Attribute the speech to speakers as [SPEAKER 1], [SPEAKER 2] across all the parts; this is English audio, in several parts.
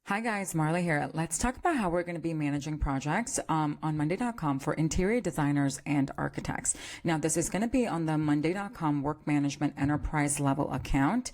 [SPEAKER 1] Hi guys, Marla here. Let's talk about how we're going to be managing projects on Monday.com for interior designers and architects. Now, this is going to be on the Monday.com Work Management Enterprise level account.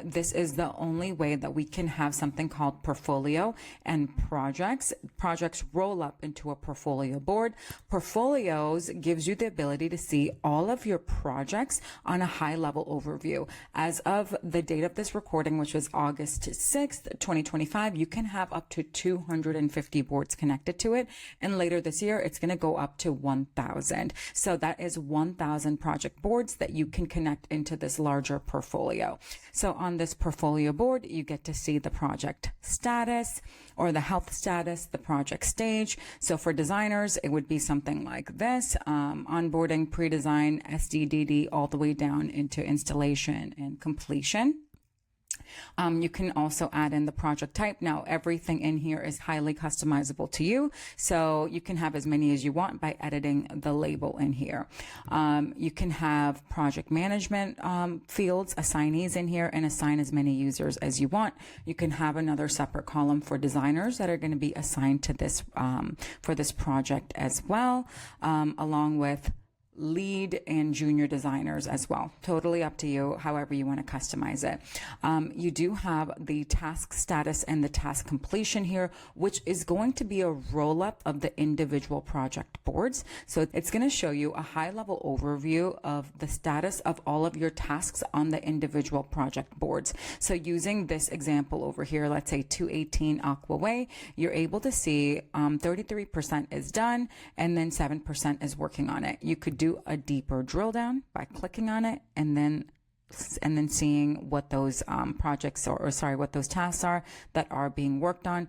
[SPEAKER 1] This is the only way that we can have something called portfolio and projects. Projects roll up into a portfolio board. Portfolios gives you the ability to see all of your projects on a high level overview. As of the date of this recording, which was August 6th, 2025, you can have up to 250 boards connected to it. And later this year, it's going to go up to 1,000. So that is 1,000 project boards that you can connect into this larger portfolio. So on this portfolio board, you get to see the project status or the health status, the project stage. So for designers, it would be something like this, onboarding, pre-design, SDDD, all the way down into installation and completion. You can also add in the project type. Now, everything in here is highly customizable to you, so you can have as many as you want by editing the label in here. You can have project management fields, assignees in here, and assign as many users as you want. You can have another separate column for designers that are going to be assigned to this for this project as well, along with lead and junior designers as well. Totally up to you, however you want to customize it. You do have the task status and the task completion here, which is going to be a roll up of the individual project boards. So it's going to show you a high level overview of the status of all of your tasks on the individual project boards. So using this example over here, let's say 218 Aqua Way, you're able to see 33% is done and then 7% is working on it. You could do a deeper drill down by clicking on it and then seeing what those projects what those tasks are that are being worked on.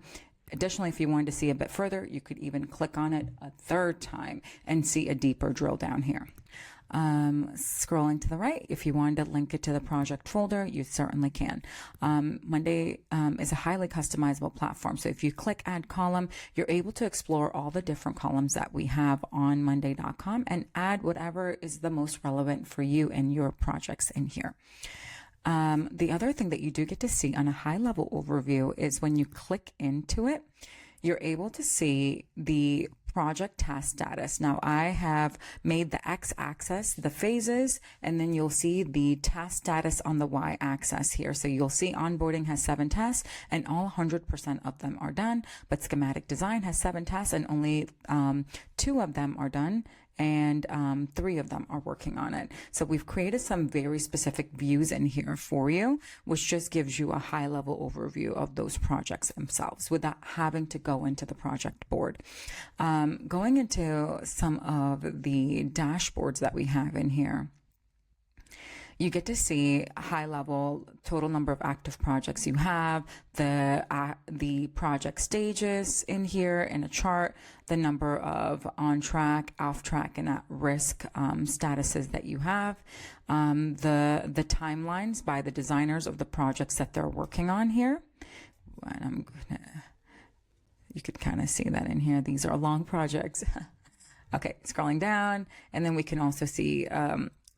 [SPEAKER 1] Additionally, if you wanted to see a bit further, you could even click on it a third time and see a deeper drill down here. Scrolling to the right, if you wanted to link it to the project folder, you certainly can. Monday is a highly customizable platform. So if you click add column, you're able to explore all the different columns that we have on Monday.com and add whatever is the most relevant for you and your projects in here. The other thing that you do get to see on a high level overview is when you click into it, you're able to see the project task status. Now I have made the x-axis the phases, and then you'll see the task status on the y-axis here. So you'll see onboarding has 7 tasks and all 100% of them are done, but schematic design has 7 tasks and only 2 of them are done, and 3 of them are working on it. So we've created some very specific views in here for you, which just gives you a high level overview of those projects themselves without having to go into the project board. Going into some of the dashboards that we have in here, you get to see high level total number of active projects you have, the project stages in here in a chart, the number of on track, off track, and at risk statuses that you have, the timelines by the designers of the projects that they're working on here. And you could kind of see that in here. These are long projects. Okay, scrolling down, and then we can also see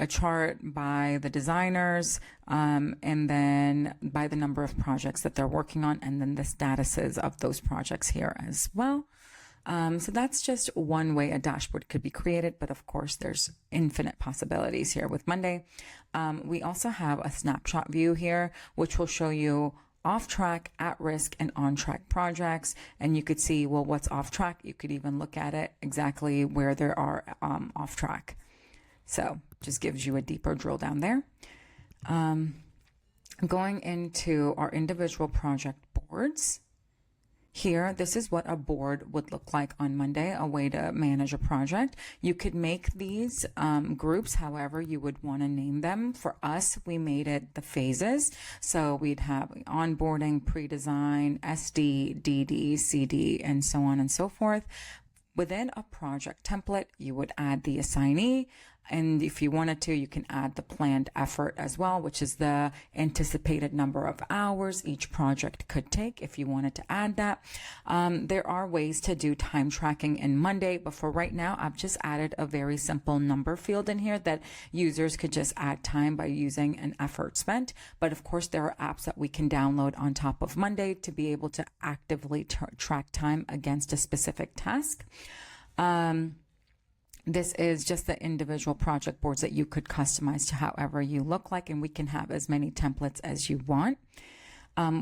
[SPEAKER 1] a chart by the designers, and then by the number of projects that they're working on, and then the statuses of those projects here as well. So that's just one way a dashboard could be created, but of course there's infinite possibilities here with Monday. We also have a snapshot view here, which will show you off track, at risk, and on track projects. And you could see, well, what's off track? You could even look at it exactly where there are off track. So just gives you a deeper drill down there. Going into our individual project boards. Here, this is what a board would look like on Monday, a way to manage a project. You could make these groups however you would want to name them. For us, we made it the phases. So we'd have onboarding, pre-design, SD, DD, CD, and so on and so forth. Within a project template, you would add the assignee, And if you wanted to, you can add the planned effort as well, which is the anticipated number of hours each project could take if you wanted to add that. There are ways to do time tracking in Monday, but for right now, I've just added a very simple number field in here that users could just add time by using an effort spent. But of course, there are apps that we can download on top of Monday to be able to actively track time against a specific task. This is just the individual project boards that you could customize to however you look like, and we can have as many templates as you want.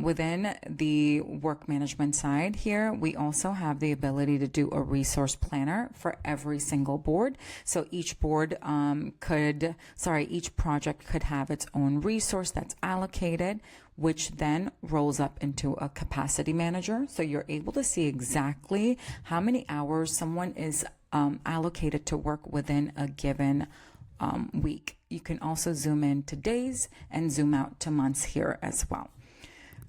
[SPEAKER 1] Within the work management side here, we also have the ability to do a resource planner for every single board. So each board each project could have its own resource that's allocated, which then rolls up into a capacity manager. So you're able to see exactly how many hours someone is allocated to work within a given week. You can also zoom in to days and zoom out to months here as well.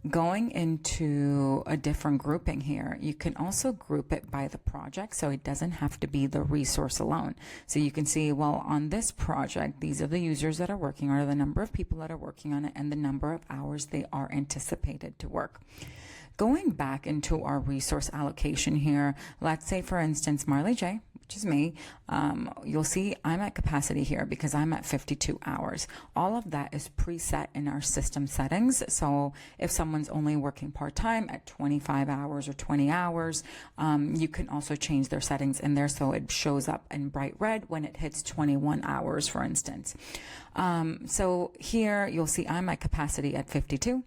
[SPEAKER 1] Going into a different grouping here, you can also group it by the project, so it doesn't have to be the resource alone. So you can see, well, on this project, these are the users that are working on it, the number of people that are working on it, and the number of hours they are anticipated to work. Going back into our resource allocation here, let's say, for instance, Marley J, which is me, you'll see I'm at capacity here because I'm at 52 hours. All of that is preset in our system settings. So if someone's only working part-time at 25 hours or 20 hours, you can also change their settings in there so it shows up in bright red when it hits 21 hours, for instance. So here you'll see I'm at capacity at 52.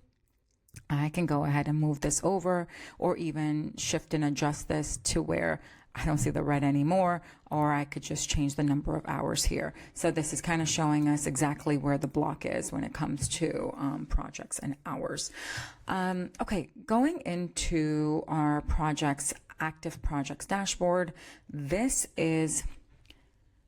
[SPEAKER 1] I can go ahead and move this over, or even shift and adjust this to where I don't see the red anymore, or I could just change the number of hours here. So this is kind of showing us exactly where the block is when it comes to projects and hours. Okay, going into our active projects dashboard, this is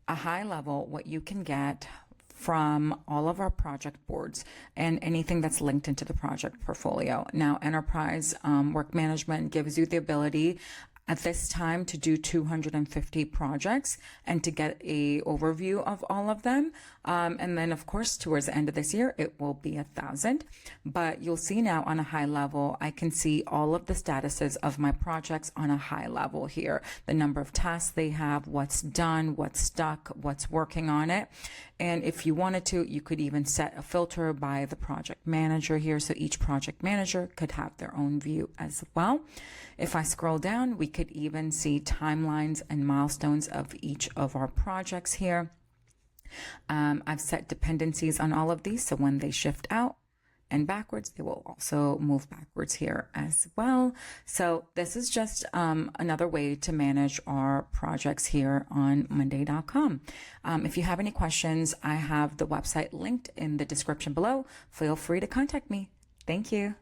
[SPEAKER 1] a high level what you can get from all of our project boards and anything that's linked into the project portfolio. Now, Enterprise Work Management gives you the ability at this time to do 250 projects and to get a overview of all of them. And then of course, towards the end of this year, it will be 1,000. But you'll see now on a high level, I can see all of the statuses of my projects on a high level here. The number of tasks they have, what's done, what's stuck, what's working on it. And if you wanted to, you could even set a filter by the project manager here. So each project manager could have their own view as well. If I scroll down, we could even see timelines and milestones of each of our projects here. I've set dependencies on all of these, so when they shift out and backwards, they will also move backwards here as well. So this is just another way to manage our projects here on Monday.com. If you have any questions, I have the website linked in the description below. Feel free to contact me. Thank you.